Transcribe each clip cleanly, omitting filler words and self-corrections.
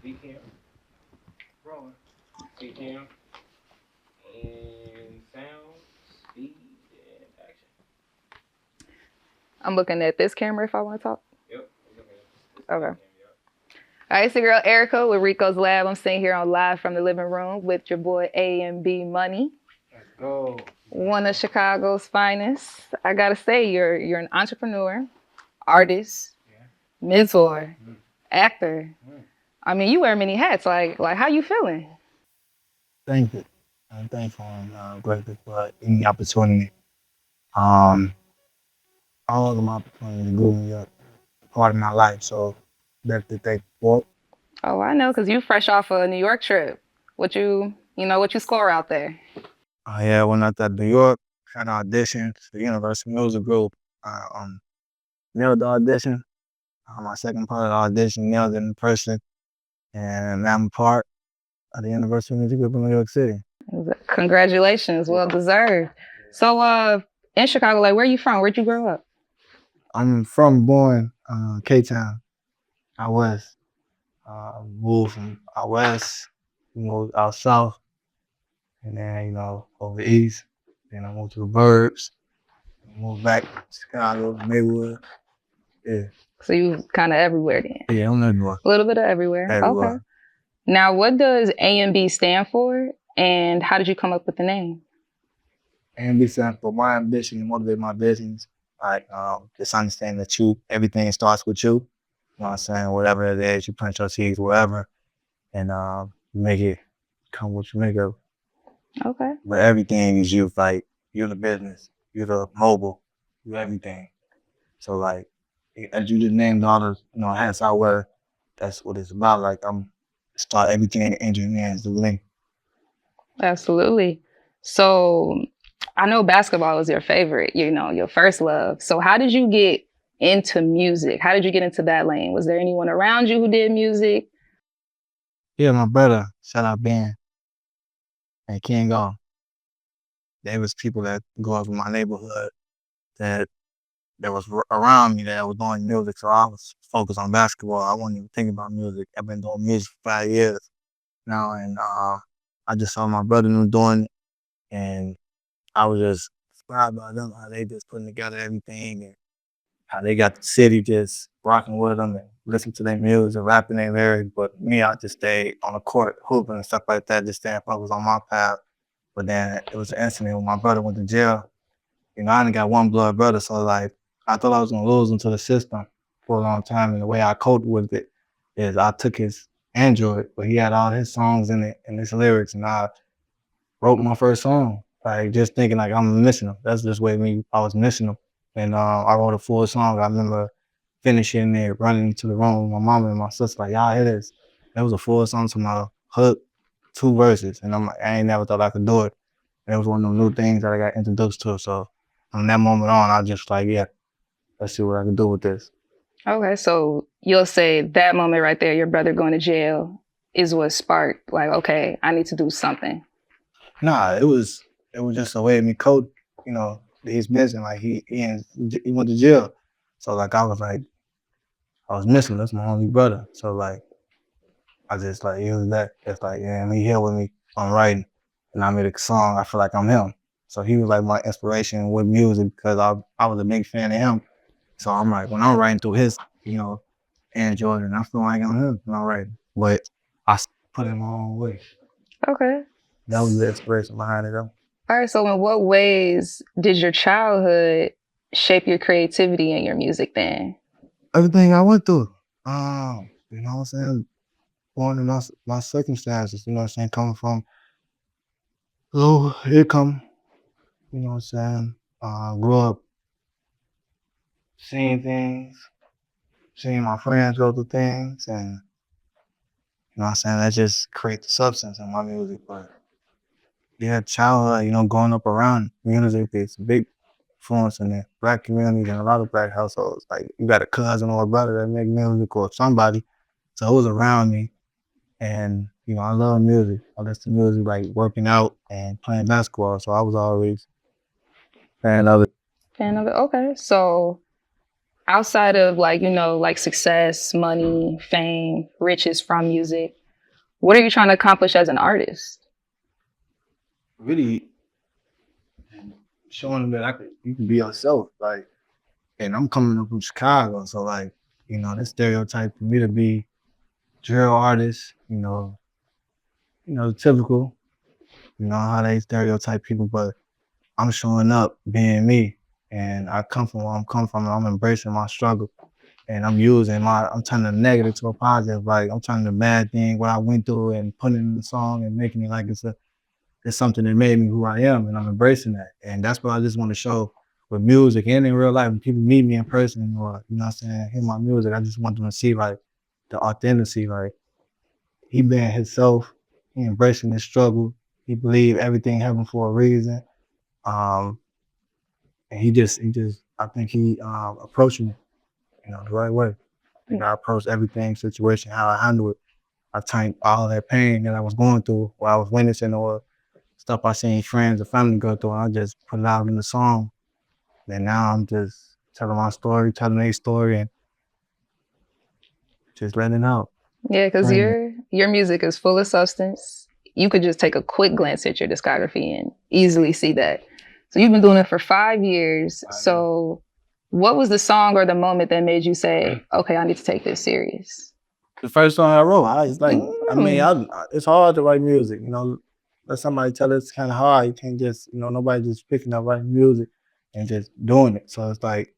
See him rolling. See him and sound, speed, and action. I'm looking at this camera if I want to talk. Yep. I'm looking at this Okay. cam. Yep. All right, it's your girl Erica with Rico's Lab. I'm sitting here on live from the living room with your boy AMB Money, Let's go. one of Chicago's finest. I gotta say, you're an entrepreneur, artist, Yeah. mentor, Mm. actor. Mm. I mean, you wear many hats. Like how you feeling? Thank you. I'm thankful and grateful for any opportunity. Um, all of my opportunities grew me up, part of my life. So definitely thankful for it. Oh, I know, cause you fresh off a New York trip. What you score out there? Yeah, when I was at New York, had an audition for the Universal Music Group. I nailed the audition. My second part of the audition, nailed it in person. And now I'm part of the Universal Music Group in New York City. Congratulations, well deserved. So, in Chicago, like where you from? Where'd you grow up? I'm from born K-Town, out west. Moved from out west, moved out south, and then, over east. Then I moved to the burbs, moved back to Chicago, Maywood. Yeah. So you kind of everywhere then. Yeah, I'm everywhere. A little bit of everywhere. Okay. Everywhere. Now, what does AMB stand for, and how did you come up with the name? And be something for my ambition and motivate my business. Like, just understand that everything starts with you. You know what I'm saying? Whatever it is, you plant your seeds wherever, and make it come what you make of. Okay. But everything is you. Like, you're the business, you're the mobile, you're everything. So, like, as you just named all the, hats I wear, that's what it's about. Like, I'm start everything engineering is the link. Absolutely. So, I know basketball is your favorite, your first love. So, how did you get into music? How did you get into that lane? Was there anyone around you who did music? Yeah, my brother, shout out Ben and King Gong. There was people that go up in my neighborhood that was around me that was doing music, so I was focused on basketball. I wasn't even thinking about music. I've been doing music for 5 years now, and I just saw my brother doing it, and I was just inspired by them, how they just putting together everything and how they got the city just rocking with them and listening to their music, rapping their lyrics. But me, I just stayed on the court, hooping and stuff like that, just staying focused on my path. But then it was an incident when my brother went to jail. I only got one blood brother, so like I thought I was gonna lose him to the system for a long time. And the way I coped with it is I took his Android, but he had all his songs in it and his lyrics, and I wrote my first song. Like just thinking like I'm missing him. That's just way me. I was missing him, and I wrote a full song. I remember finishing it, running into the room with my mom and my sister. Like y'all hear this? That was a full song to my hook, 2 verses, and I'm like I ain't never thought I could do it. And it was one of the new things that I got introduced to. So from that moment on, I just like yeah, let's see what I can do with this. Okay, so you'll say that moment right there, your brother going to jail, is what sparked, like, okay, I need to do something. Nah, it was just a way of me coach. He's missing. Like he went to jail, so like I was missing. That's my only brother. So like I just like used that. It's like yeah, he here with me. I'm writing, and I made a song. I feel like I'm him. So he was like my inspiration with music because I was a big fan of him. So I'm like when I'm writing through his and Jordan, I feel like I'm him when I'm writing, but put it my own way. Okay. That was the inspiration behind it though. All right, so in what ways did your childhood shape your creativity and your music then? Everything I went through. What I'm saying? Born in my circumstances, you know what I'm saying? Coming from low income, you know what I'm saying? Grew up seeing things, seeing my friends go through things, and you know what I'm saying? That just creates the substance in my music. But yeah, childhood, growing up around music, it's a big influence in the black community and a lot of black households. Like you got a cousin or a brother that make music or somebody. So it was around me. And, I love music. I listen to music like working out and playing basketball. So I was always a fan of it. Fan of it? Okay. So outside of like, like success, money, fame, riches from music, what are you trying to accomplish as an artist? Really showing them that you can be yourself. Like, and I'm coming up from Chicago, so like, this stereotype for me to be drill artist, the typical, how they stereotype people, but I'm showing up being me, and I come from where I'm coming from, and I'm embracing my struggle, and I'm turning the negative to a positive. Like I'm turning the bad thing, what I went through, and putting it in the song and making it like it's something that made me who I am, and I'm embracing that. And that's what I just want to show with music and in real life. When people meet me in person or what I'm saying, hear my music, I just want them to see like the authenticity, like he being himself, he embracing his struggle, he believe everything happened for a reason. Um, and I think he approaching it, the right way. I think I approached everything, situation, how I handle it. I turned all that pain that I was going through while I was witnessing or stuff I seen friends or family go through, I just put it out in the song. And now I'm just telling my story, telling their story, and just letting it out. Yeah, because your music is full of substance. You could just take a quick glance at your discography and easily see that. So you've been doing it for 5 years. So what was the song or the moment that made you say, okay, I need to take this serious? The first song I wrote, it's hard to write music, let somebody tell it's kind of hard. You can't just, nobody just picking up writing music and just doing it. So it's like,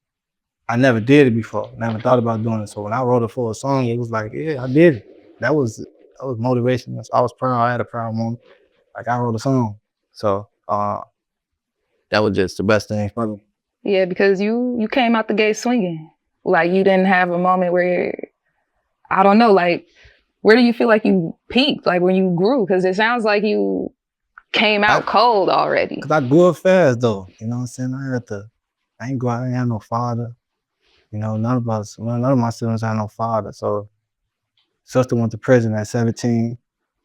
I never did it before, never thought about doing it. So when I wrote it for a song, it was like, yeah, I did it. That was motivation. I was proud. I had a proud moment. Like I wrote a song. So that was just the best thing for me. Yeah, because you came out the gate swinging. Like you didn't have a moment where, I don't know, like where do you feel like you peaked? Like when you grew? Because it sounds like you came out cold already. Because I grew up fast though. You know what I'm saying? I ain't have no father. None of my siblings had no father. So sister went to prison at 17.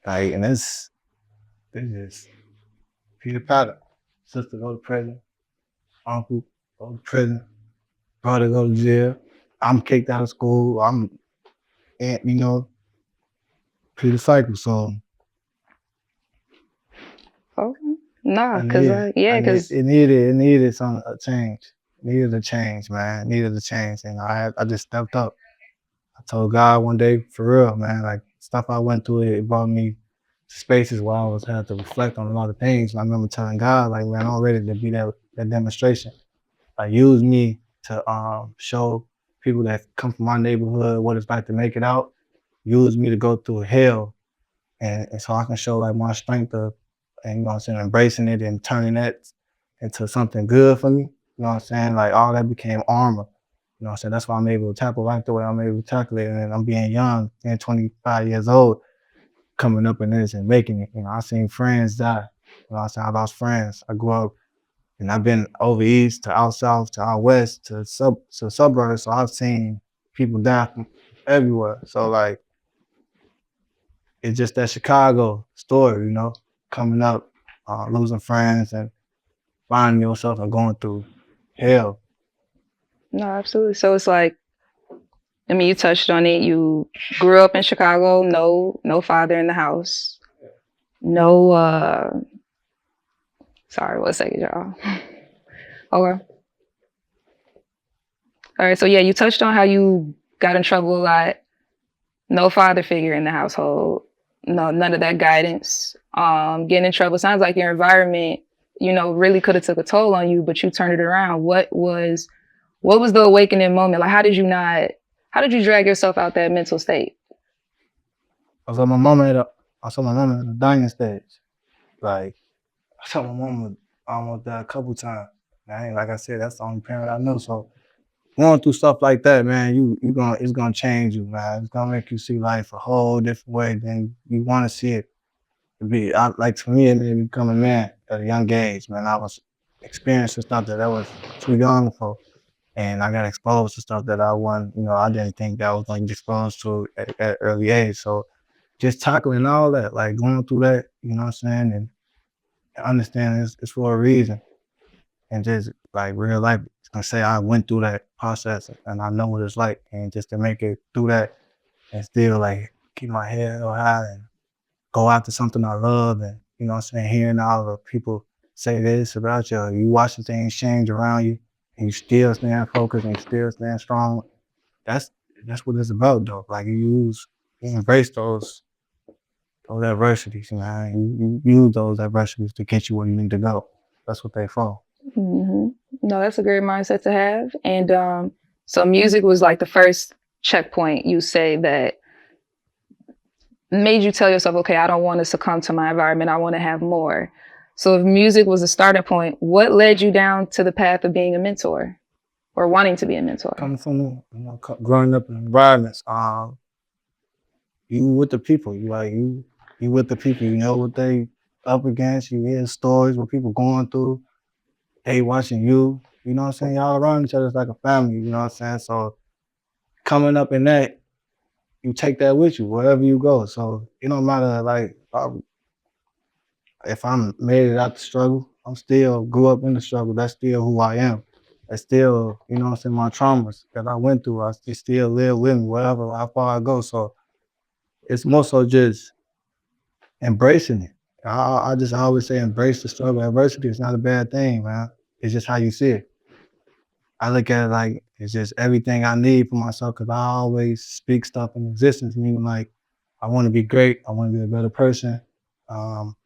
Like, and this is Peter Patter. Sister go to prison. Uncle go to prison. Brother go to jail. I'm kicked out of school. I'm, through the cycle. So. Okay. Nah, because it needed a change. Needed a change, man. Needed a change, and I just stepped up. I told God one day, for real, man, like stuff I went through, it brought me to spaces where I had to reflect on a lot of things. And I remember telling God, like, man, I'm ready to be that demonstration. Like, use me to show people that come from my neighborhood what it's like to make it out. Use me to go through hell, and so I can show like my strength of, and embracing it and turning that into something good for me. You know what I'm saying? Like all that became armor. You know what I'm saying? That's why I'm able to tackle right the way I'm able to tackle it. And I'm being young, being 25 years old, coming up in this and making it. I seen friends die. You know what I'm saying? I lost friends. I grew up and I've been over east to out south to out west to suburbs. So I've seen people die from everywhere. So like, it's just that Chicago story, coming up, losing friends and finding yourself and going through hell. No, absolutely. So it's like, I mean, you touched on it. You grew up in Chicago, no father in the house. No, sorry, 1 second, y'all. Okay. All right, so yeah, you touched on how you got in trouble a lot. No father figure in the household. No, none of that guidance. Getting in trouble. Sounds like your environment, really could have took a toll on you, but you turned it around. What was the awakening moment? Like, how did you drag yourself out that mental state? I saw my mama at a dying stage. Like, I saw my mama almost die a couple times. Like I said, that's the only parent I know. So going through stuff like that, man, it's gonna change you, man. It's gonna make you see life a whole different way than you want to see it. Like for me, it made me become a man at a young age, man. I was experiencing stuff that I was too young for. And I got exposed to stuff that I didn't think that I was going to get exposed to at an early age. So just tackling all that, like going through that, you know what I'm saying? And understanding it's for a reason. And just like real life, I say I went through that process and I know what it's like, and just to make it through that and still like keep my head high and go after something I love, and you know what I'm saying, hearing all the people say this about you, you watching things change around you, and you still stand focused and you still stand strong. That's that's what it's about though. Like you embrace those adversities, man. You use those adversities to get you where you need to go. That's what they for. Hmm. No, that's a great mindset to have. And so music was like the first checkpoint you say that made you tell yourself, okay, I don't want to succumb to my environment. I want to have more. So if music was a starting point, what led you down to the path of being a mentor or wanting to be a mentor? Coming from growing up in environments, you with the people. You with the people. You know what they up against. You hear stories what people going through. They watching you. You know what I'm saying? Y'all around each other. It's like a family. You know what I'm saying? So coming up in that, you take that with you wherever you go. So it don't matter like if I'm made it out the struggle. I'm still grew up in the struggle. That's still who I am. That's still, you know what I'm saying, my traumas that I went through. I still live with me wherever how far I go. So it's more so just embracing it. I just always say embrace the struggle. Adversity is not a bad thing, man. It's just how you see it. I look at it like it's just everything I need for myself because I always speak stuff in existence, meaning like I want to be great. I want to be a better person. Um,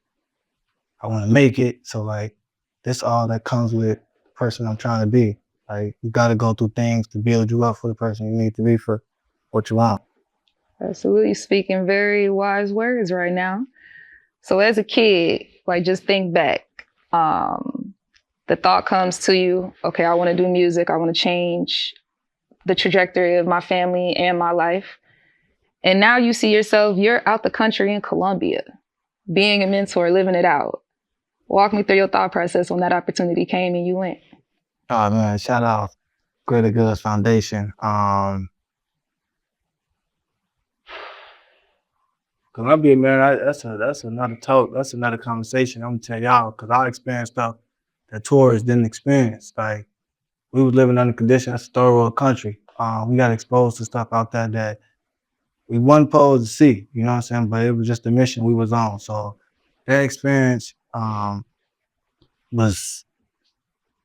I want to make it. So like this all that comes with the person I'm trying to be. Like you got to go through things to build you up for the person you need to be for what you want. Absolutely, speaking very wise words right now. So as a kid, like just think back. The thought comes to you, okay, I want to do music. I want to change the trajectory of my family and my life. And now you see yourself, you're out the country in Colombia, being a mentor, living it out. Walk me through your thought process when that opportunity came and you went. Oh man, shout out Greater Goods Foundation. Columbia, man, that's another talk. That's another conversation. I'm gonna tell y'all because I experienced stuff that tourists didn't experience. Like we was living under conditions. That's a third world country. We got exposed to stuff out there that we wasn't supposed to see. You know what I'm saying? But it was just the mission we was on. So that experience was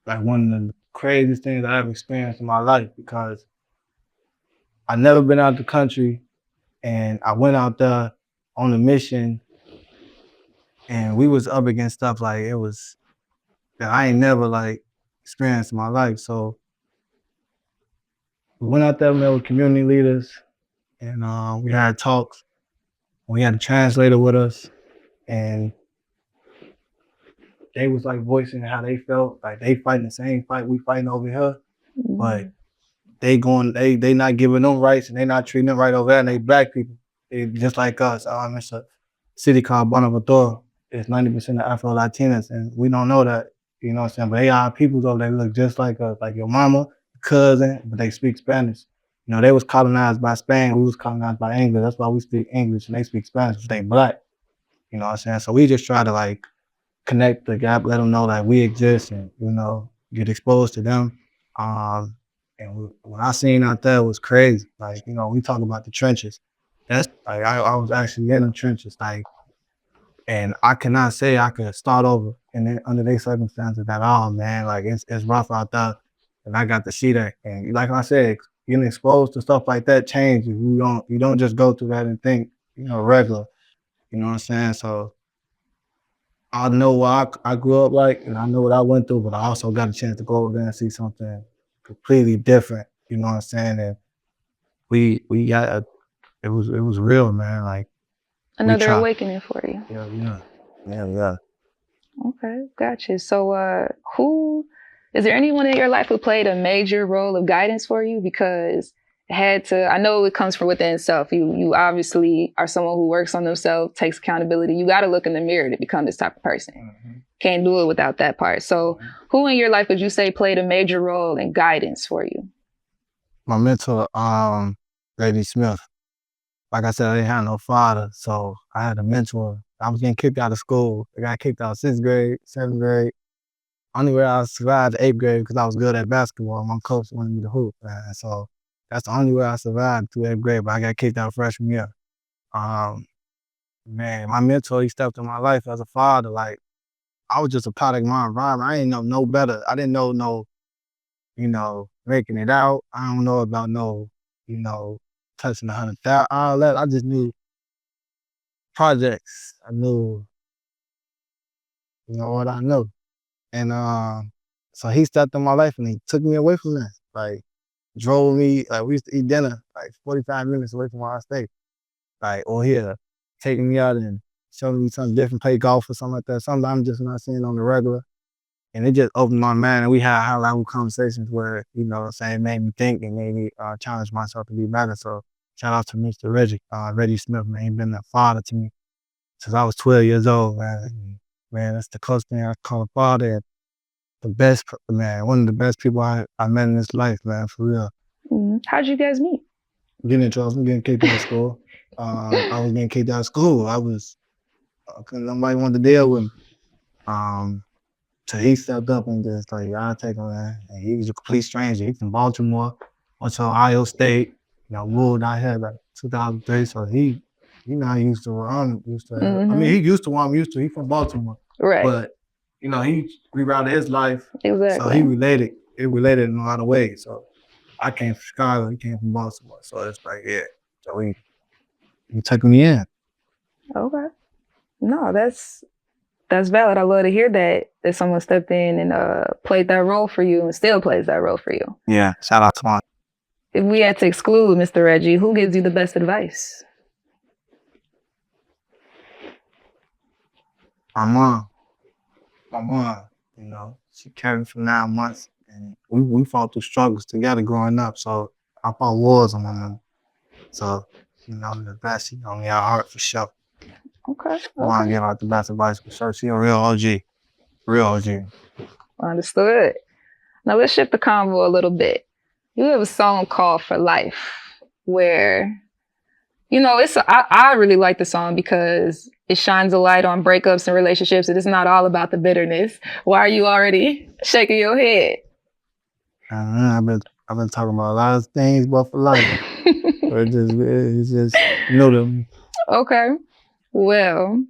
like one of the craziest things I ever experienced in my life because I never been out the country and I went out there on a mission and we was up against stuff like it was that I ain't never like experienced in my life. So we went out there, met with community leaders, and we had talks. We had a translator with us, and they was like voicing how they felt, like they fighting the same fight we fighting over here, but they not giving them rights and they not treating them right over there, and they black people, they just like us. It's a city called Bonaventura. It's 90% of Afro Latinas, and we don't know that. You know what I'm saying? But they are people though. They look just like us, like your mama, cousin, but they speak Spanish. You know, they was colonized by Spain. We was colonized by English. That's why we speak English and they speak Spanish. But they black. You know what I'm saying? So we just try to like connect the gap, let them know that we exist, and you know, get exposed to them. And what I seen out there was crazy. Like, you know, we talk about the trenches. That's like I was actually in the trenches, like, and I cannot say I could start over and under these circumstances at all, man. Like it's rough out there, and I got to see that. And like I said, getting exposed to stuff like that changes. You don't just go through that and think, you know, regular. You know what I'm saying? So I know what I grew up like, and I know what I went through, but I also got a chance to go over there and see something completely different. You know what I'm saying? And we got it was real, man. Like we Another tried. awakening for you. Yeah. Okay, gotcha. So who is there anyone in your life who played a major role of guidance for you? Because it had to, I know it comes from within self. You obviously are someone who works on themselves, takes accountability. You got to look in the mirror to become this type of person. Mm-hmm. Can't do it without that part. So who in your life would you say played a major role in guidance for you? My mentor, Lady Smith. Like I said, I didn't have no father, so I had a mentor. I was getting kicked out of school. I got kicked out 6th grade, 7th grade. only way I survived the 8th grade because I was good at basketball. My coach wanted me to hoop, man. So that's the only way I survived through 8th grade, but I got kicked out freshman year. Man, my mentor, he stepped in my life as a father. Like, I was just a product of my environment. I didn't know no better. I didn't know no, making it out. I don't know about no, touching 100,000, all that. I just knew projects. I knew, what I know. And so he stepped in my life and he took me away from that. Like, drove me, like, we used to eat dinner like 45 minutes away from where I stayed. Like, or here, taking me out and showing me something different, play golf or something like that. Something I'm just not seeing on the regular. And it just opened my mind, and we had high-level conversations where, it made me think and made me challenge myself to be better. So shout out to Mr. Reggie Smith, man. He's been a father to me since I was 12 years old, man. Man, that's the closest thing I call a father. And the best, man, one of the best people I met in this life, man, for real. How'd you guys meet? Getting in trouble, getting kicked out of school. I was getting kicked out of school. I was, because nobody wanted to deal with me. So he stepped up and just like, I'll take him, man. And he was a complete stranger. He's from Baltimore, went to Ohio State, moved out here like 2003. So he not used to where I'm used to. I mean, he used to what I'm used to. He's from Baltimore. Right. But, he rerouted his life. Exactly. So he related. It related in a lot of ways. So I came from Chicago. He came from Baltimore. So it's like, yeah. So he took me in. Okay. No, that's valid. I love to hear that someone stepped in and played that role for you and still plays that role for you. Yeah, shout out to my. If we had to exclude Mr. Reggie, who gives you the best advice? My mom. She carried me for 9 months, and we fought through struggles together growing up. So I fought wars on my mom. So, the best, she got me out heart for sure. Okay. I want to give out the best advice for sure. She a real OG. Real OG. Understood. Now let's shift the convo a little bit. You have a song called For Life where, I really like the song because it shines a light on breakups and relationships. It is not all about the bitterness. Why are you already shaking your head? I've been talking about a lot of things, but for life. It's just new to me. Okay. Well,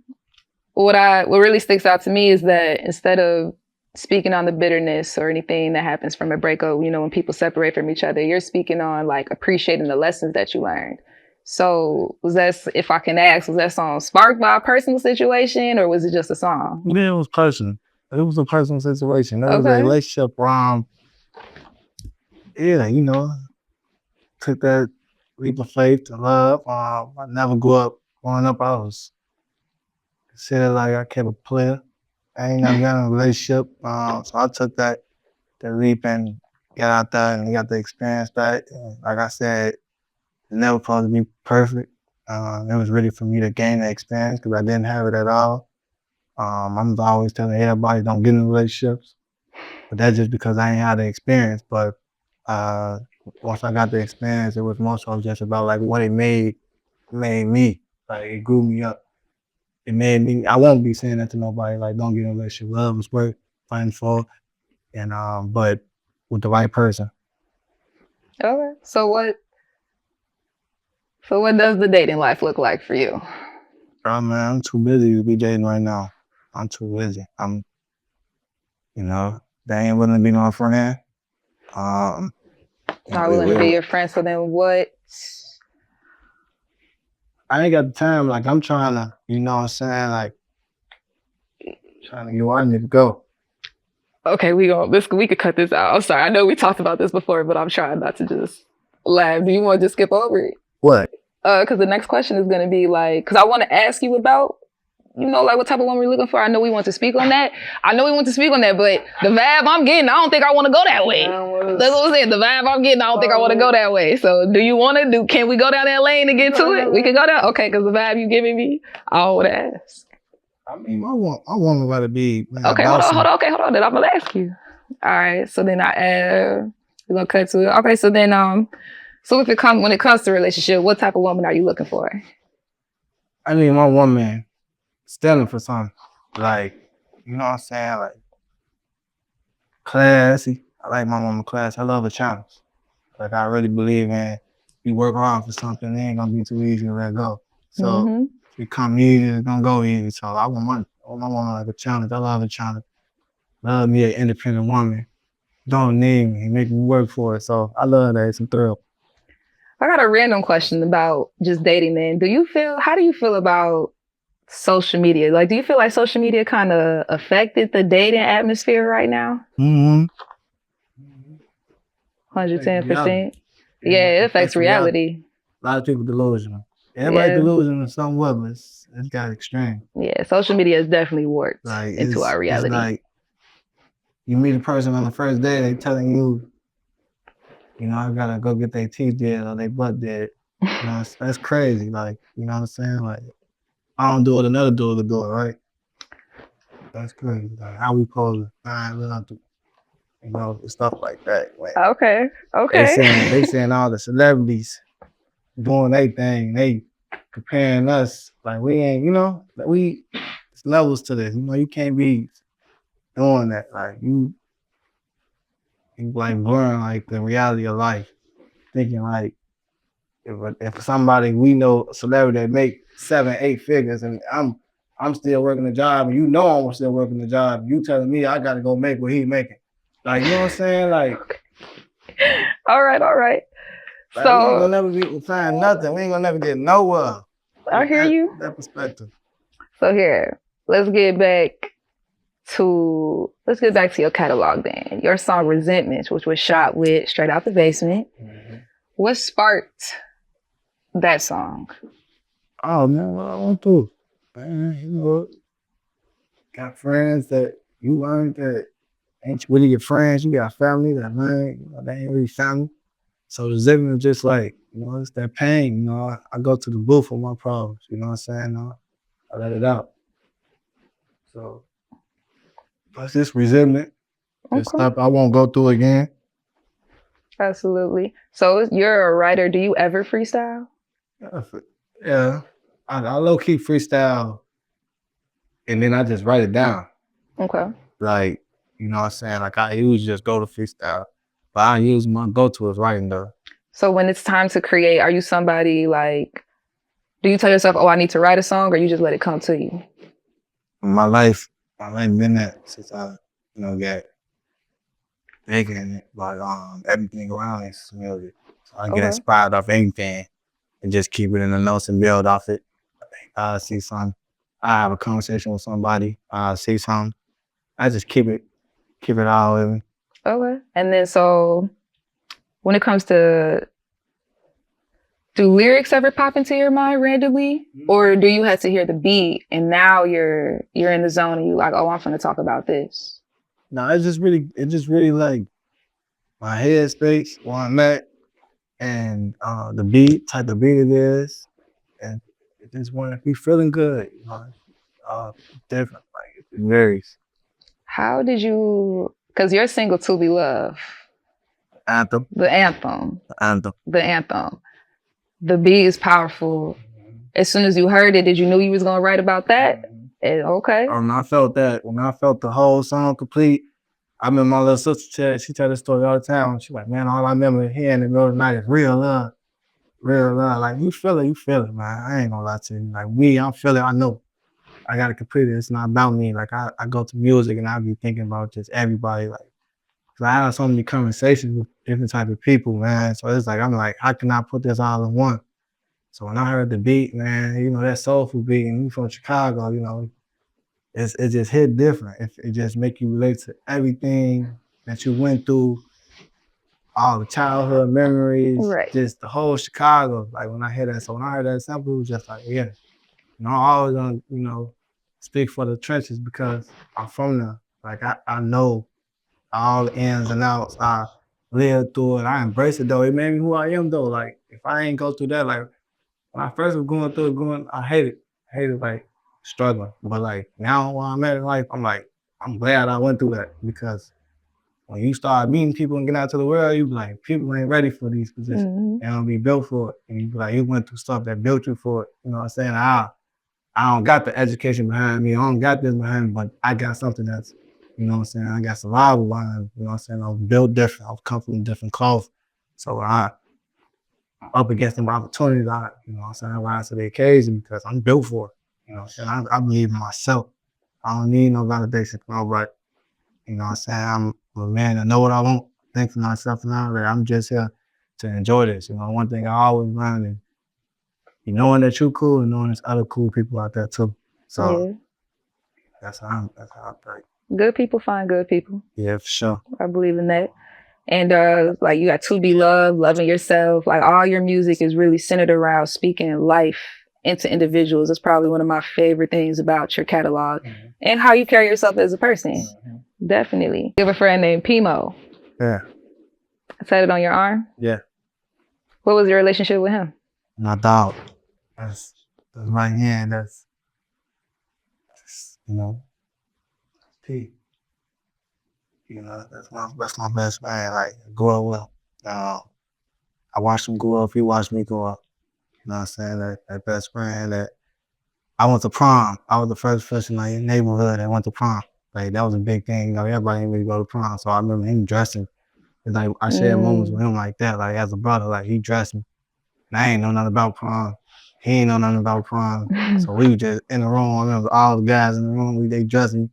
what really sticks out to me is that instead of speaking on the bitterness or anything that happens from a breakup, when people separate from each other, you're speaking on like appreciating the lessons that you learned. So if I can ask, was that song sparked by a personal situation or was it just a song? Yeah, it was personal. It was a personal situation. That was a relationship took that leap of faith to love. I never grew up. Growing up, I was considered like I kept a player. I ain't never got in a relationship. So I took that leap and got out there and got to experience that. And like I said, it's never supposed to be perfect. It was really for me to gain the experience because I didn't have it at all. I'm always telling everybody don't get in relationships, but that's just because I ain't had the experience. But once I got the experience, it was more so just about like what it made me. Like it grew me up. It made me. I won't be saying that to nobody. Like don't get in a relationship. Love is work, find fault, and but with the right person. Okay. So what does the dating life look like for you? Oh man, I'm too busy to be dating right now. I'm too busy. They ain't willing to be my friend. Not willing to be your friend. So then what? I ain't got the time. Like I'm trying to, like trying to get where I need to go. Okay, we could cut this out. I'm sorry. I know we talked about this before, but I'm trying not to just laugh. Do you want to just skip over it? What? Because the next question is going to be like, because I want to ask you about, like what type of woman we're looking for. I know we want to speak on that. But the vibe I'm getting, I don't think I want to go that way. That's what I'm saying. The vibe I'm getting, I don't think I want to go that way. So do you want to can we go down that lane and get to it? We can go down. Okay, because the vibe you giving me, I would ask. I mean, I want to be. Okay, hold on. Then I'm gonna ask you. All right. So then we're gonna cut to it. Okay. So then so when it comes to relationship, what type of woman are you looking for? I need my woman standing for something. Like, you know what I'm saying? Like, classy. I like my mama class. I love a challenge. Like I really believe in you work hard for something, it ain't gonna be too easy to let go. So Mm-hmm. if it come easy, it's gonna go easy. So I want my mama like a challenge. I love a challenge. Love me an independent woman. Don't need me, make me work for it. So I love that. It's a thrill. I got a random question about just dating men. How do you feel about social media? Like, do you feel like social media kind of affected the dating atmosphere right now? Mm-hmm. 110%. Yeah, it affects reality. A lot of people delusional. Everybody Yeah. delusional somewhat, but it's got extreme. Yeah, social media has definitely warped Like into our it's reality. like you meet a person on the first day, they telling you, I gotta go get their teeth did or their butt did. That's crazy. Like, you know what I'm saying? Like, I don't do it, another dude will do it, right? That's crazy. Like, how we supposed to find love to, stuff like that. Like, Okay. they saying all the celebrities doing their thing, they comparing us like we ain't, it's levels to this. You can't be doing that. Like you like blurring like the reality of life, thinking like if somebody we know a celebrity that make 7-8 figures and I'm still working the job and I'm still working the job, you telling me I gotta go make what he making. Like, you know what I'm saying? Like All right. like we ain't gonna never find nothing. We ain't gonna never get nowhere. I hear you. That perspective. So here, let's get back to your catalog then. Your song Resentments, which was shot with Straight Out the Basement. Mm-hmm. What sparked that song? Oh man, what I want to. Man, got friends that you learned that ain't really your friends. You got family that learn, they ain't really family. So the resentment is just like, it's that pain. I go to the booth for my problems. You know what I'm saying? I let it out. So plus this resentment, just stuff I won't go through again. Absolutely. So you're a writer. Do you ever freestyle? Yeah. I low-key freestyle and then I just write it down. Okay. Like, you know what I'm saying? Like I usually just go to freestyle. But I use my go-to is writing though. So when it's time to create, are you somebody like, do you tell yourself, I need to write a song, or you just let it come to you? My life been that since I, got big in it. Like everything around is music. So I get inspired off anything and just keep it in the notes and build off it. I see something, I have a conversation with somebody, I see something, I just keep it all with me. Okay. And then so when it comes to, do lyrics ever pop into your mind randomly? Or do you have to hear the beat and now you're in the zone and you like, I'm gonna talk about this? No, it's just really like my headspace where I'm at and the beat, type of beat it is. And it just want to be feeling good, different, like it varies. How did you, because your single To Be Loved, the anthem. The beat is powerful. As soon as you heard it, did you know you was gonna write about that? Okay. When I felt the whole song complete, I remember my little sister she tell this story all the time. She's like, man, all I remember hearing in the middle of the night is real love. Real love. Like you feel it, man. I ain't gonna lie to you. Like I'm feeling, I know. I gotta complete it. It's not about me. Like I go to music and I be thinking about just everybody. Like, cause I have so many conversations with different type of people, man. So it's like I'm like, how can I put this all in one? So when I heard the beat, man, that soulful beat, and you from Chicago, it just hit different. It just make you relate to everything that you went through, all the childhood memories, just the whole Chicago. Like when I heard that sample, it was just like, yeah. I always gonna, speak for the trenches because I'm from there. Like I know all the ins and outs. I lived through it. I embraced it though. It made me who I am though. Like if I ain't go through that, like when I first was going through it, I hated like struggling. But like now where I'm at in life, I'm glad I went through that because when you start meeting people and getting out to the world, you be like, people ain't ready for these positions. Mm-hmm. They don't be built for it. And you be like, you went through stuff that built you for it. You know what I'm saying? I don't got the education behind me. I don't got this behind me, but I got something that's, You know what I'm saying? I got survival lines, you know what I'm saying? I was built different. I was come from different clothes. So when I'm up against them opportunities, you know what I'm saying, I rise to the occasion because I'm built for it. You know what I'm saying? I believe in myself. I don't need no validation from nobody. You know what I'm saying? I'm a man that know what I want, think for myself and all that. I'm just here to enjoy this. You know, one thing I always learned is you knowing that you cool and knowing there's other cool people out there too. So Yeah. that's how I think. Good people find good people. Yeah, for sure. I believe in that. And like you got To Be Loved, Loving Yourself, like all your music is really centered around speaking life into individuals. It's probably one of my favorite things about your catalog and how you carry yourself as a person. Definitely. You have a friend named Pimo. Yeah. Tatted on your arm? Yeah. What was your relationship with him? My dog. That's right here. That's you know, P. You know, that's my best man. Like grew up with him. I watched him grow up. He watched me grow up. You know what I'm saying? That best friend that I went to prom. I was the first person in my neighborhood that went to prom. Like that was a big thing. You know, everybody didn't really go to prom. So I remember him dressing. It's like I shared moments with him like that. Like as a brother, like he dressed me. And I ain't know nothing about prom. He ain't know nothing about prom. So we were just in the room. I remember all the guys in the room, they dressed me.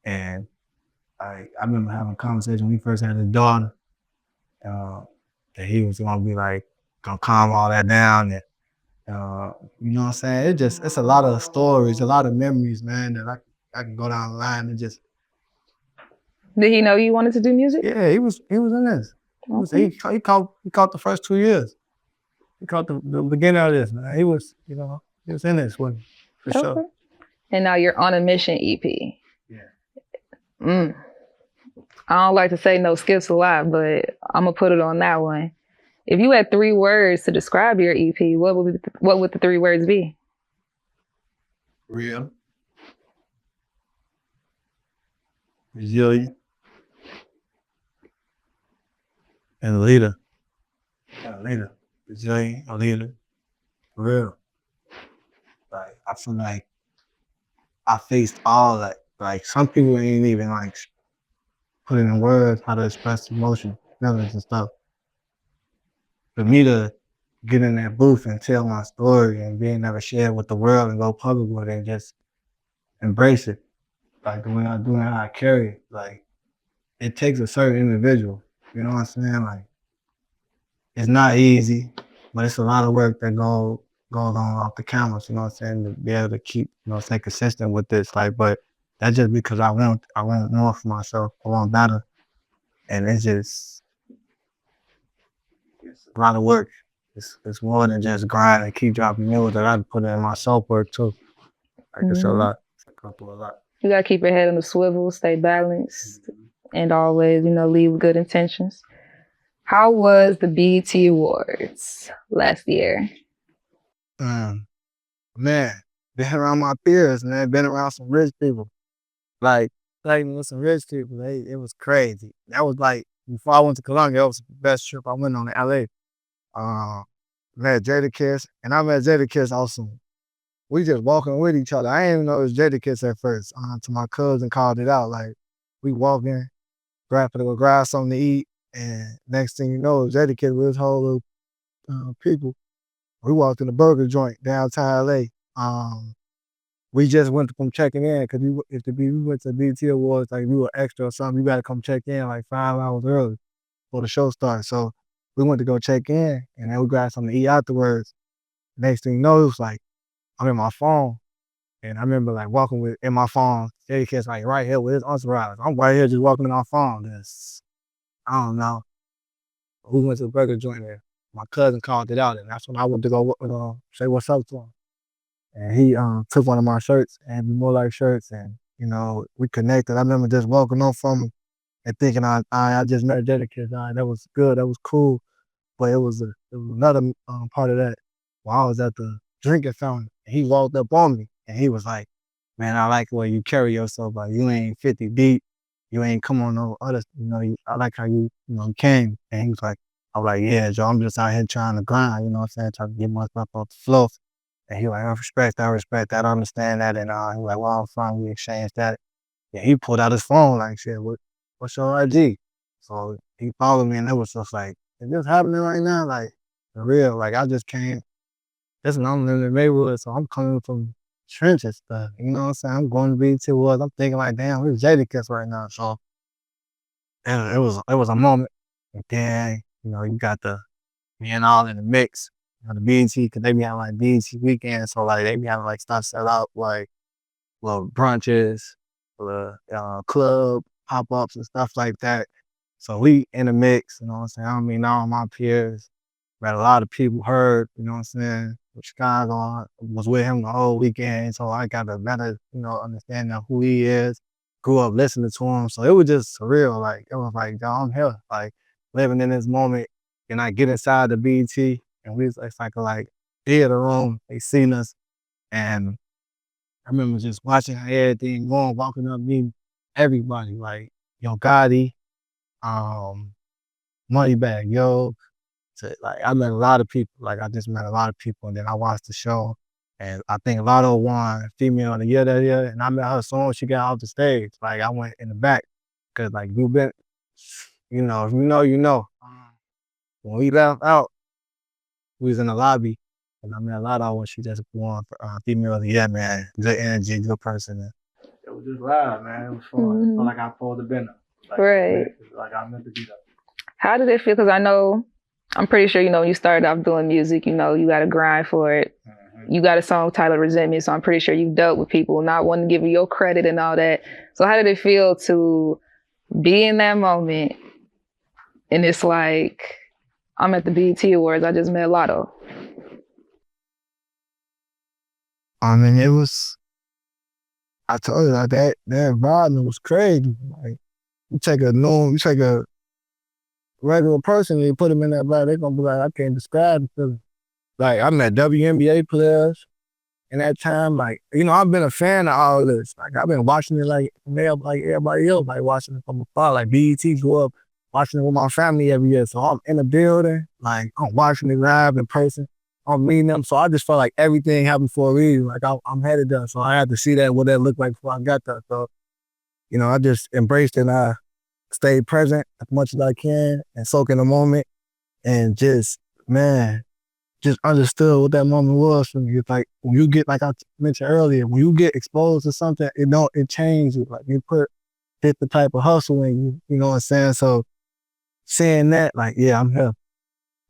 And I remember having a conversation when we first had his daughter. That he was gonna be like, gonna calm all that down. And, you know what I'm saying? It's a lot of stories, a lot of memories, man, that I can go down the line and just. Did he know you wanted to do music? Yeah, he was in this. Okay. He caught the first 2 years. He caught the beginning of this, man. He was in this with me, for sure. And now you're on a mission EP. Yeah. I don't like to say no skips a lot, but I'm gonna put it on that one. If you had 3 words to describe your EP, what would the 3 words be? Real. Resilient. And a leader. Resilient, a leader. Real. Like I feel like I faced all that. Like some people ain't even like put in words how to express emotion, feelings and stuff. For me to get in that booth and tell my story and being able to share it with the world and go public with it and just embrace it. Like the way I do and how I carry it. Like it takes a certain individual. You know what I'm saying? Like it's not easy, but it's a lot of work that goes on off the cameras, you know what I'm saying, to be able to keep, stay consistent with this. Like, but that's just because I want more for myself. I want better. And it's a lot of work. It's more than just grind and keep dropping music. I gotta put it in my self work too. Like it's a lot. A lot. You gotta keep your head on the swivel, stay balanced, and always, lead with good intentions. How was the BET Awards last year? Man, been around my peers, man. Been around some rich people. Like with some rich people. It was crazy. That was like before I went to Columbia. That was the best trip I went on in LA. Met Jadakiss, and I met Jadakiss also. We just walking with each other. I didn't even know it was Jadakiss at first. Till my cousin called it out. Like we walking, grab something to eat, and next thing you know, Jadakiss with his whole little people. We walked in the burger joint downtown LA. We just went from checking in because we went to BET Awards, like we were extra or something. You gotta come check in like 5 hours early before the show starts. So we went to go check in, and then we grabbed something to eat afterwards. Next thing you know, it was like I'm in my phone, and I remember like walking in my phone. Jadakiss like right here with his entourage. I'm right here just walking in my phone. I don't know. We went to the burger joint there. My cousin called it out, and that's when I went to go say what's up to him. And he took one of my shirts and more like shirts, and we connected. I remember just walking on from him and thinking I just met Jadakiss. That was good. That was cool. But it was another part of that while I was at the drinking fountain. And he walked up on me and he was like, "Man, I like the way you carry yourself. Like you ain't 50 deep. You ain't come on no other. I like how you came." And he was like, "I was like, yeah, Joe. I'm just out here trying to grind. You know what I'm saying? Trying to get myself off the floor." And he was like, I respect that, I understand that. And he was like, well, I'm fine, we exchanged that. Yeah, he pulled out his phone like, shit, what's your IG? So he followed me, and it was just like, is this happening right now? Like, for real. Like, I just came. Listen, I'm in the neighborhood, so I'm coming from trenches stuff. You know what I'm saying? I'm going to BT Woods. I'm thinking like, damn, where's Jadakiss right now? So, and it was a moment. And then, you got the being all in the mix. The BT, because they be having like BT weekends, so like they be having like stuff set up like little brunches, little club pop ups and stuff like that. So we in the mix, you know what I'm saying? I mean, all my peers, met a lot of people heard, you know what I'm saying? Chicago, I was with him the whole weekend, so I got a better, understanding of who he is. Grew up listening to him, so it was just surreal. Like it was like, yo, I'm here, like living in this moment. And I get inside the BT, and it's like a theater room. They seen us, and I remember just watching how everything going, walking up, meeting everybody, like Yo Gotti, um, Moneybag Yo. So, like I met a lot of people. Like I just met a lot of people, and then I watched the show, and I think Lotto won Female of the Year that year, and I met her as soon as she got off the stage. Like I went in the back, cause like you been, if you know, you know. When we left out, we was in the lobby, and I met Lotto when she just won for Female of the Year, man. Good energy, good person. It was just loud, man. It was fun. I felt like I pulled the bender. Right. Like I meant to be there. How did it feel? Because I'm pretty sure, when you started off doing music, you got to grind for it. Mm-hmm. You got a song titled Resentment, so I'm pretty sure you've dealt with people not wanting to give you your credit and all that. So how did it feel to be in that moment? And it's like, I'm at the BET Awards, I just met Lotto. I mean, I told you, like, that environment was crazy. Like, you take a regular person and you put them in that vibe, they're gonna be like, I can't describe the feeling. Like, I met WNBA players in that time. Like, I've been a fan of all of this. Like, I've been watching it like everybody else, like watching it from afar. Like, BET grew up watching it with my family every year. So I'm in the building, like, I'm watching it live in person. I'm meeting them. So I just felt like everything happened for a reason. Like, I'm headed there. So I had to see what that looked like before I got there. So, I just embraced it and I stayed present as much as I can and soak in the moment and just, man, just understood what that moment was for me. It's like when you get, like I mentioned earlier, when you get exposed to something, it changes. Like you hit the type of hustle in you, you know what I'm saying? So saying that, like, yeah, I'm here.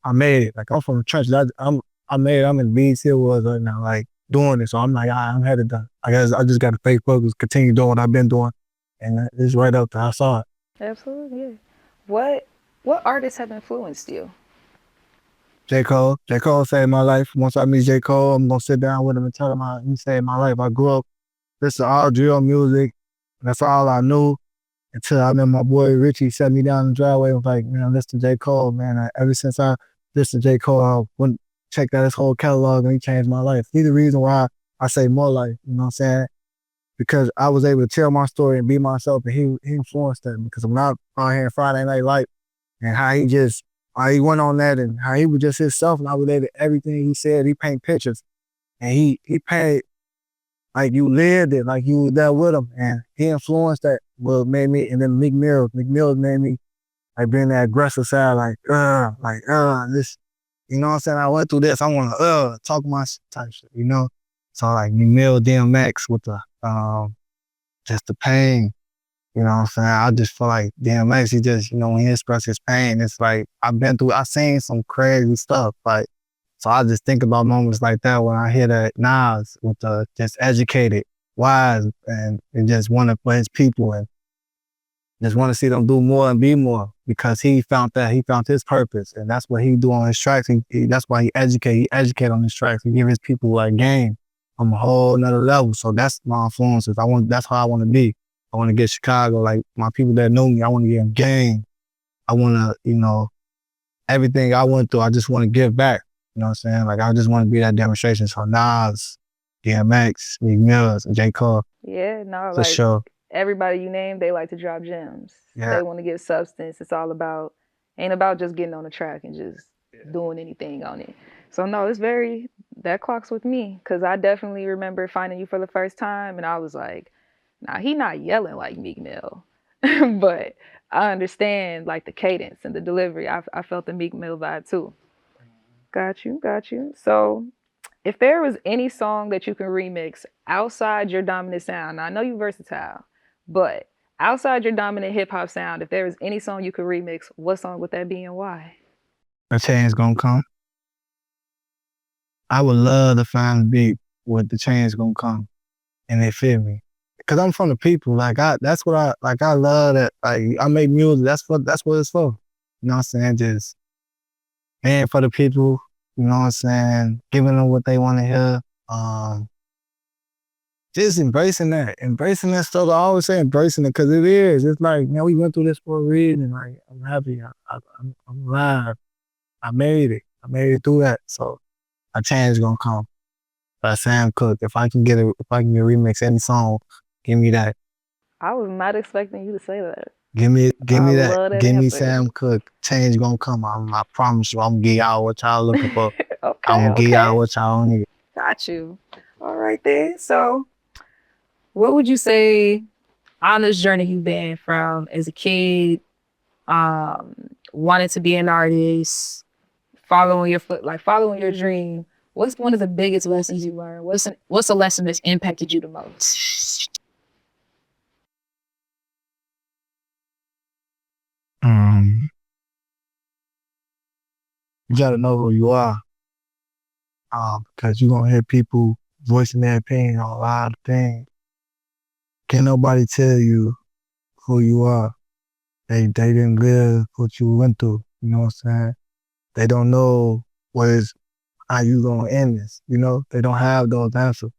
I made it. Like I'm from the trenches. I made it. I'm in BET Awards right now, like doing it. So I'm like, I'm headed done. I guess I just got to stay focused, continue doing what I've been doing. And it's right up there. I saw it. Absolutely, yeah. What artists have influenced you? J. Cole. J. Cole saved my life. Once I meet J. Cole, I'm gonna sit down with him and tell him how he saved my life. I grew up listening to all drill music. That's all I knew until I met my boy Richie set me down in the driveway and was like, man, listen to J. Cole, man. Ever since I listened to J. Cole, I went checked out his whole catalog and he changed my life. He's the reason why I say more life, you know what I'm saying? Because I was able to tell my story and be myself, and he influenced that. Because when I was on here Friday Night Light and how he went on that and how he was just himself and I related everything he said. He paint pictures and he painted like you lived it, like you was there with him, and he influenced that. What made me, and then McMills made me like being that aggressive side, this, you know what I'm saying? I went through this. I want to talk my type shit, you know. So like McMill, DMX with the just the pain, you know what I'm saying? I just feel like DMX, he just, when he expresses his pain, it's like I've seen some crazy stuff, like. So I just think about moments like that when I hear that Nas with the just educated, wise, and just want to for his people and just want to see them do more and be more because he found his purpose and that's what he do on his tracks. That's why he educate on his tracks and give his people like game on a whole nother level. So that's my influences. That's how I want to be. I want to get Chicago, like my people that know me, I want to get them game. I want to, everything I went through, I just want to give back. You know what I'm saying? Like, I just want to be that demonstration. So Nas, DMX, Meek Mills, and J. Cole. Yeah, no, for sure. Everybody you name, they like to drop gems. Yeah. They want to give substance. It's all about, ain't about just getting on the track and just doing anything on it. So no, that clocks with me. Cause I definitely remember finding you for the first time and I was like, Now he not yelling like Meek Mill, but I understand like the cadence and the delivery. I felt the Meek Mill vibe too. Got you, got you. So if there was any song that you can remix outside your dominant sound, now I know you're versatile, but outside your dominant hip hop sound, if there was any song you could remix, what song would that be and why? The change gonna come. I would love to find a beat with the change gonna come, and they feel me. Cause I'm from the people. That's what I love that. Like I make music. That's what it's for. You know what I'm saying? Just paying for the people. You know what I'm saying? Giving them what they want to hear. Just embracing that stuff. I always say embracing it because it is. It's like, man, we went through this for a reason. Like, I'm happy. I'm alive. I made it. I made it through that. So a change gonna come. By Sam Cooke. If I can get a remix any song, give me that. I was not expecting you to say that. Give me that. Love that Give me answer. Sam Cooke. Change gonna come. I promise you. I'm gonna give y'all what y'all looking for. Okay, I'm gonna give y'all what y'all need. Got you. All right then. So, what would you say on this journey you've been from as a kid, wanting to be an artist, following your dream? What's one of the biggest lessons you learned? What's a lesson that's impacted you the most? You gotta know who you are. Because you're gonna hear people voicing their opinion on a lot of things. Can't nobody tell you who you are. They didn't live what you went through. You know what I'm saying? They don't know how you gonna end this. You know, they don't have those answers.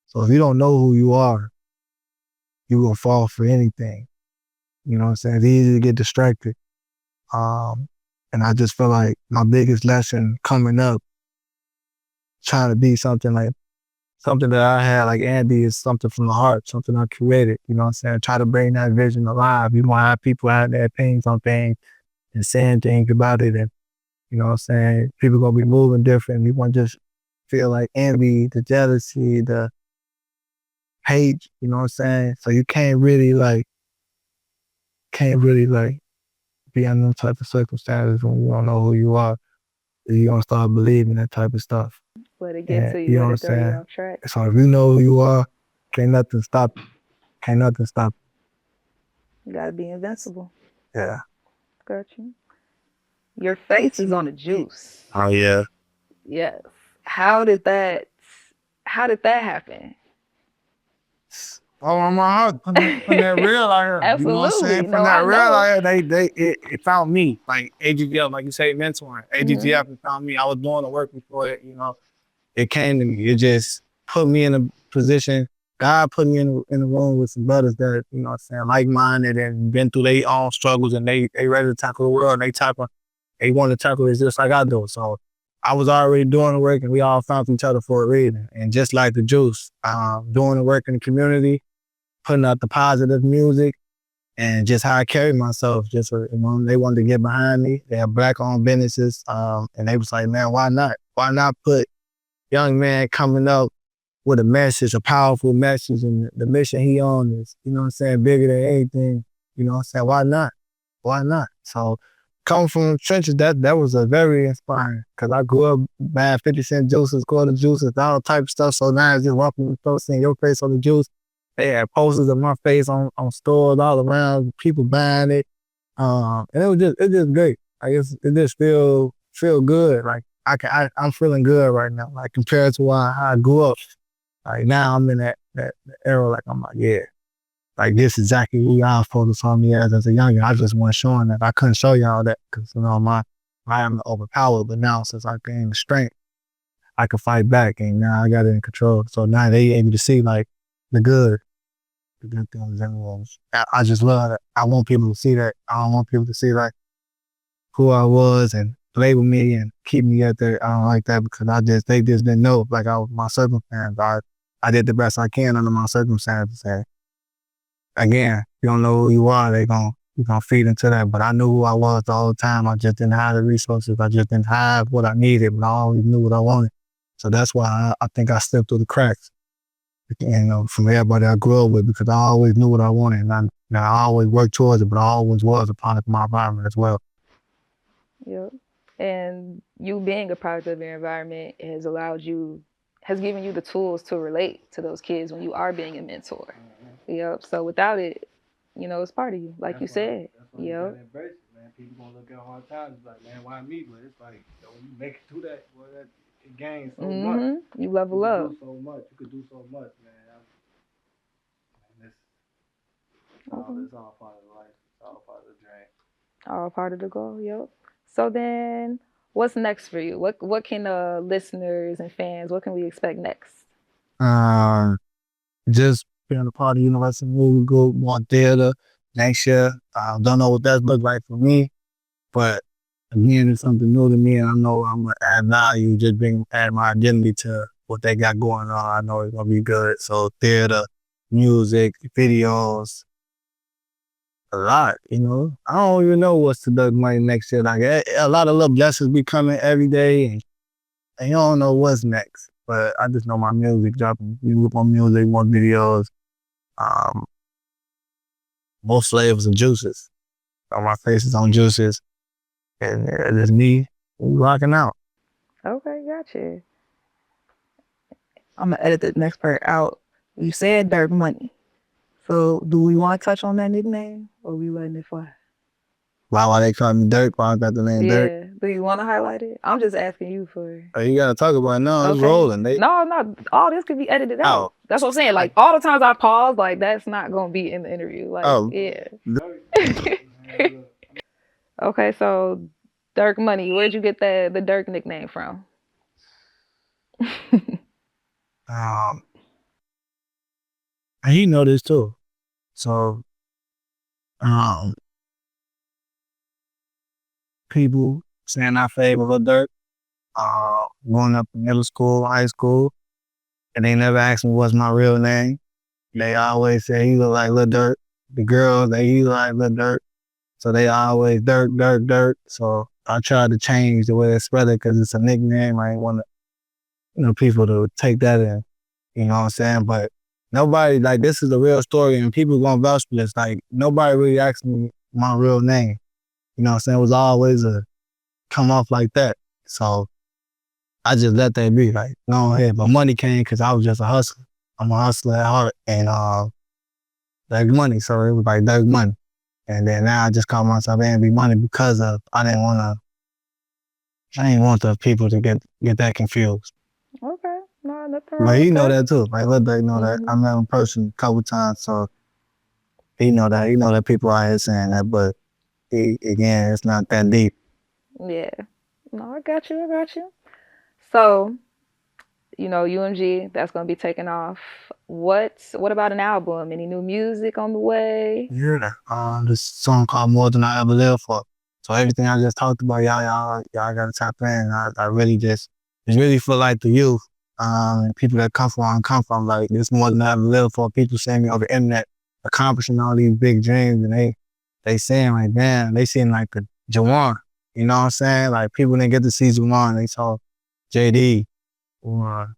So if you don't know who you are, you will fall for anything. You know what I'm saying? It's easy to get distracted. And I just feel like my biggest lesson coming up, trying to be something that I had, like AMB is something from the heart, something I created. You know what I'm saying? Try to bring that vision alive. You want to have people have their opinions on things and saying things about it. And you know what I'm saying? People gonna be moving different. We want to just feel like envy, the jealousy, the hate, you know what I'm saying? So you can't really be in those type of circumstances when you don't know who you are. You're gonna start believing that type of stuff. Let it get to you. You know what I'm saying? So if you know who you are, can't nothing stop you. Can't nothing stop You gotta be invincible. Yeah. Got you. Your face is on the juice. Oh yeah. Yes. How did that happen? Oh, on my heart, putting that real out here. Absolutely. You know what I'm saying? Putting that real out here, it found me. Like AGTF, like you say, mentoring. AGTF found me. I was doing the work before it, you know. It came to me. It just put me in a position. God put me in a room with some brothers that, you know what I'm saying, like-minded and been through their own struggles and they ready to tackle the world and they want to tackle it just like I do. So I was already doing the work and we all found each other for a reason. And just like the Juice, doing the work in the community, putting out the positive music and just how I carry myself. Just, you know, they wanted to get behind me. They have black-owned businesses. And they was like, man, why not? Why not put young man coming up with a message, a powerful message, and the mission he on is, you know what I'm saying, bigger than anything. You know what I'm saying? Why not? Why not? So coming from the trenches, that was a very inspiring, because I grew up buying 50 cent juices, quarter juices, all type of stuff. So now it's just walking in the store, seeing your face on the juice. They had posters of my face on stores all around, people buying it. And it's just great. I guess it just feel good. Like I'm feeling good right now. Like compared to how I grew up. Like now I'm in that era. Like I'm like, yeah, like this is exactly who y'all focused on me as a youngin. I just wasn't showing that. I couldn't show y'all that because, you know, I am overpowered. But now since I gained strength, I can fight back, and now I got it in control. So now they able to see like the good things. And I just love that. I want people to see that. I don't want people to see like who I was and label me and keep me out there. I don't like that, because they just didn't know. Like my circumstances. I did the best I can under my circumstances. And again, you don't know who you are, you're gonna feed into that. But I knew who I was the whole time. I just didn't have the resources. I just didn't have what I needed, but I always knew what I wanted. So that's why I think I slipped through the cracks. from everybody I grew up with, because I always knew what I wanted, and I always worked towards it, but I always was a product of my environment as well. Yep. And you being a product of your environment has given you the tools to relate to those kids when you are being a mentor. Yep. So without it, it's part of you, like you said. That's why you gotta embrace it, man. People gonna look at hard times like, man, why me? But it's like, when you make it through that, boy, it gains so much. You level up. You can do so much. You could do so much, man. It's all part of life. It's all part of the dream. All part of the goal. Yep. So then, what's next for you? What can listeners and fans? What can we expect next? Just being a part of University Movie Group, more theater next year. Don't know what that looks like for me, but again, it's something new to me, and I know I'm gonna add value, just add my identity to what they got going on. I know it's gonna be good. So theater, music, videos, a lot. I don't even know what's to do money next year. Like a lot of little blessings be coming every day, and you don't know what's next. But I just know my music dropping. More music, more videos, more flavors and juices. So my face is on juices, and it's me rocking out. Okay, gotcha. I'm gonna edit the next part out. You said Dirk Money. So do we want to touch on that nickname, or we letting it fly? Why they call me Dirk? Why I got the name Dirk? Yeah. Do you want to highlight it? I'm just asking you for. Oh, you gotta talk about it now. It's Okay. rolling. No. All this could be edited out. That's what I'm saying. Like all the times I pause, like that's not gonna be in the interview. Like yeah. Okay, so Dirk Money. Where'd you get the Dirk nickname from? And he know this too. So, people saying I favor Lil Durk, going up in middle school, high school, and they never asked me what's my real name. They always say he look like Lil Durk. The girls, he look like Lil Durk. So they always Dirk, Dirk, Dirk. So I tried to change the way it's spread it because it's a nickname. I ain't want to, people to take that in. You know what I'm saying? But nobody, like, this is a real story, and people gonna vouch for this. Like, nobody really asked me my real name. You know what I'm saying? It was always a come off like that. So I just let that be. Like, go ahead. But money came because I was just a hustler. I'm a hustler at heart, and Dirk Money. So it was like Dirk Money. And then now I just call myself AMB Money because I didn't want the people to get that confused. Okay. No, nothing wrong. But he know that too. Like, let Dirk know that. I met him in person a couple times, so he know that. He know that people out here saying that, but again, it's not that deep. Yeah. No, I got you. So, UMG, that's gonna be taking off. What about an album? Any new music on the way? Yeah. This song called More Than I Ever Lived For. So everything I just talked about, y'all gotta tap in. I really it's really for like the youth, people that come from where I come from. Like, this more than I ever lived for. People seeing me over the internet accomplishing all these big dreams, and they saying like, damn, they seeing like the Jawan. You know what I'm saying? Like, people didn't get to see Jawan. They saw JD, or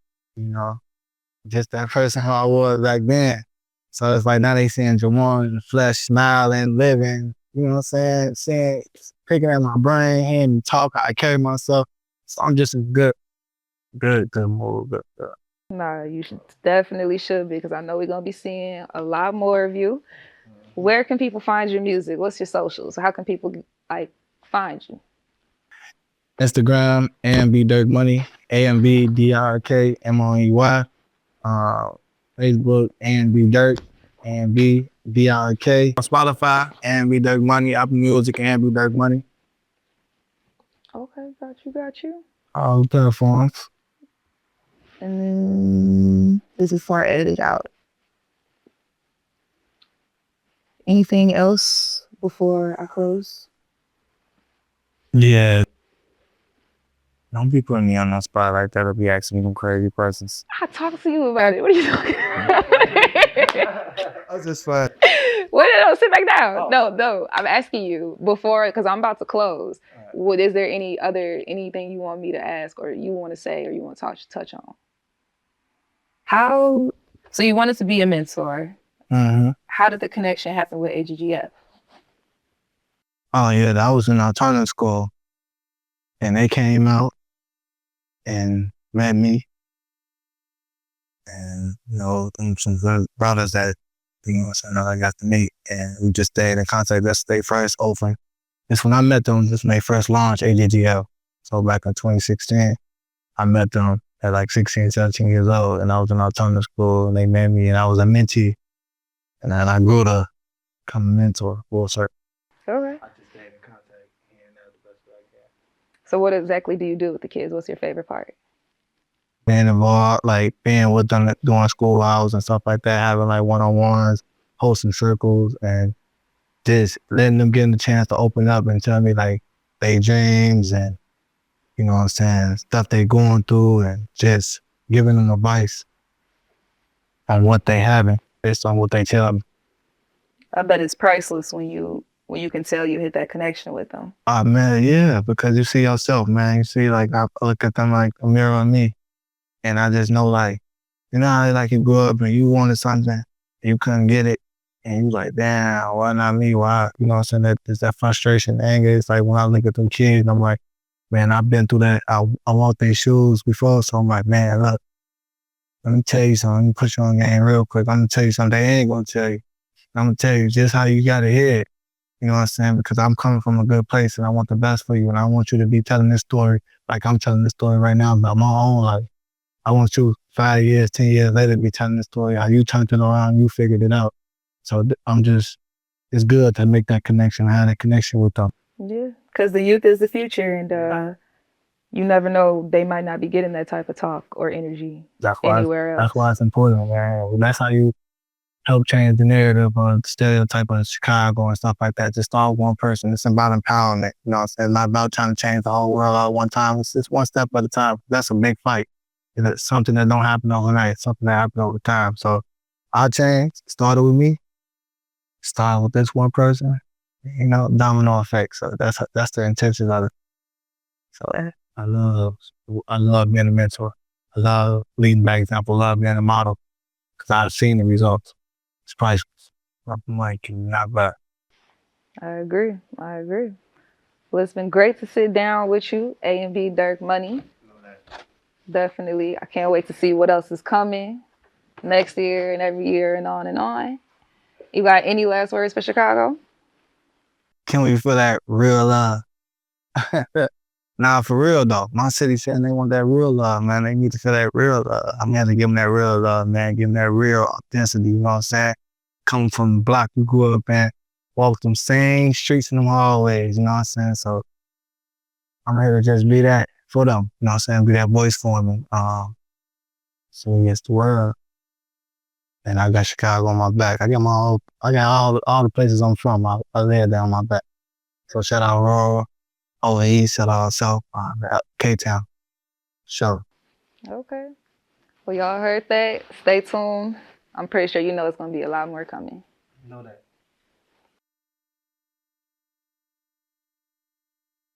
just that person how I was back then. So it's like now they seeing Jawan in the flesh, smiling, living. You know what I'm saying? Picking at my brain, hearing me talk, how I carry myself. So I'm just a good move. No, you definitely should be, because I know we're gonna be seeing a lot more of you. Where can people find your music? What's your socials? How can people find you? Instagram, AMB Dirk Money, AMB DRK MONEY. Facebook, AMB Dirk, AMB DRK. Spotify, AMB Dirk Money. Apple Music, AMB Dirk Money. Okay, got you. All platforms. And then this is far edited out. Anything else before I close? Yeah. Don't be putting me on that spot like that. Or be asking me some crazy questions. I talked to you about it. What are you talking about? I was just fun. No, sit back down. No. I'm asking you before, because I'm about to close. Right. Is there anything you want me to ask, or you want to say, or you want to touch on? How So you wanted to be a mentor. Mm-hmm. How did the connection happen with AGGF? Oh yeah, that was in alternative school, and they came out and met me, and some good brothers that I got to meet, and we just stayed in contact. That's their first open. That's when I met them. This was their first launch, AGGL. So back in 2016, I met them at like 16, 17 years old, and I was in alternative school, and they met me, and I was a mentee, and then I grew to become a mentor, full circle. Okay. I just stayed in contact and that's the best way I can. So what exactly do you do with the kids? What's your favorite part? Being involved, like being with them during school hours and stuff like that, having like one-on-ones, hosting circles, and just letting them get the chance to open up and tell me like their dreams and, you know what I'm saying, stuff they going through, and just giving them advice on what they having based on what they tell me. I bet it's priceless when you can tell you hit that connection with them. Man, yeah, because you see yourself, man. You see, like, I look at them like a mirror on me, and I just know, like, you know how like you grew up and you wanted something, and you couldn't get it, and you like, damn, why not me? Why? You know what I'm saying? There's that frustration, anger. It's like when I look at them kids, I'm like, man, I've been through that. I want their shoes before, so I'm like, man, look, let me tell you something. Let me put you on game real quick. I'm gonna tell you something they ain't gonna tell you. I'm gonna tell you just how you gotta hear it. You know what I'm saying? Because I'm coming from a good place and I want the best for you, and I want you to be telling this story like I'm telling this story right now about my own life. I want you 5 years, 10 years later to be telling the story how you turned it around, you figured it out. So it's good to make that connection, have that connection with them. Yeah, because the youth is the future, and you never know, they might not be getting that type of talk or energy anywhere else. That's why it's important, man. That's how you help change the narrative or the stereotype of Chicago and stuff like that. Just start one person. It's about empowerment. You know what I'm saying? It's not about trying to change the whole world all at one time. It's just one step at a time. That's a big fight. It's something that don't happen overnight. It's something that happens over time. So our change started with me, started with this one person, domino effect. So that's the intention of it. So I love being a mentor. I love leading by example. I love being a model because I've seen the results. It's priceless. I'm like, not bad. I agree. Well, it's been great to sit down with you, AMB Dirk Money. You know that. Definitely. I can't wait to see what else is coming next year and every year and on and on. You got any last words for Chicago? Can we feel that real love? Nah, for real though. My city saying they want that real love, man. They need to feel that real love. I'm going to give them that real love, man. Give them that real authenticity, you know what I'm saying? Coming from the block you grew up in, walk them same streets and them hallways, you know what I'm saying? So I'm here to just be that for them, you know what I'm saying? Be that voice for them. So against the world. And I got Chicago on my back. I got all the places I'm from. I lay it down my back. So shout out Aurora, over East, shout out South, K-Town. Sure. Okay. Well, y'all heard that. Stay tuned. I'm pretty sure you know it's going to be a lot more coming. You know that.